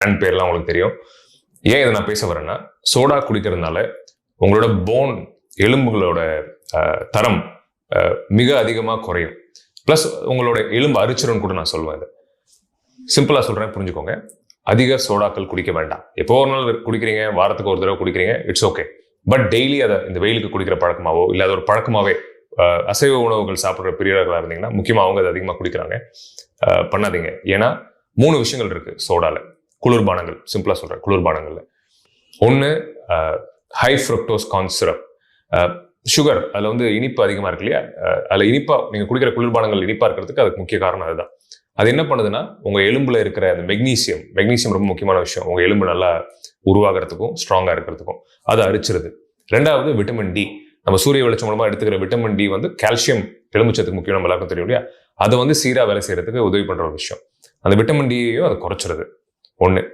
Brand பேர்லாம் உங்களுக்கு தெரியும். ஏன் இதை நான் பேச வரேன்னா, சோடா குடிக்கிறதுனால உங்களோட போன் எலும்புகளோட தரம் மிக அதிகமாக குறையும். ப்ளஸ் உங்களோட எலும்பு அரிச்சிரும்னு கூட நான் சொல்லுவேன். இதை சிம்பிளாக சொல்கிறேன், புரிஞ்சுக்கோங்க. அதிக சோடாக்கள் குடிக்க வேண்டாம். எப்போ ஒரு நாள் குடிக்கிறீங்க, வாரத்துக்கு ஒரு தடவை குடிக்கிறீங்க, இட்ஸ் ஓகே. பட் டெய்லி அதை இந்த வெயிலுக்கு குடிக்கிற பழக்கமாவோ இல்லை அது ஒரு பழக்கமாகவே அசைவ உணவுகள் சாப்பிட்ற பிரியர்களாக இருந்தீங்கன்னா, முக்கியமாக அவங்க அதை அதிகமாக குடிக்கிறாங்க, பண்ணாதீங்க. ஏன்னா 3 விஷயங்கள் இருக்கு சோடால. குளிர்பானங்கள், சிம்பிளாக சொல்கிறேன், குளிர்பானங்கள்ல ஒன்று high fructose corn syrup, sugar. அதில் வந்து இனிப்பு அதிகமாக இருக்கு இல்லையா, அதில் இனிப்பாக நீங்கள் குடிக்கிற குளிர்பானங்கள் இனிப்பாக இருக்கிறதுக்கு அதுக்கு முக்கிய காரணம் அதுதான். அது என்ன பண்ணுதுன்னா, உங்கள் எலும்பில் இருக்கிற அந்த மெக்னீசியம் ரொம்ப முக்கியமான விஷயம், உங்கள் எலும்பு நல்லா உருவாகிறதுக்கும் ஸ்ட்ராங்காக இருக்கிறதுக்கும் அது அரிச்சிருது. 2வது விட்டமின் டி. நம்ம சூரிய வெளிச்சம் மூலமாக எடுத்துக்கிற விட்டமின் டி வந்து கால்சியம், எலும்புச்சத்துக்கு முக்கியம், நம்ம எல்லாருக்கும் தெரியும் இல்லையா. அதை வந்து சீராக வேலை செய்யறதுக்கு உதவி பண்ணுற ஒரு விஷயம். அந்த விட்டமின் டியையும் அதை குறைச்சிருது. 1.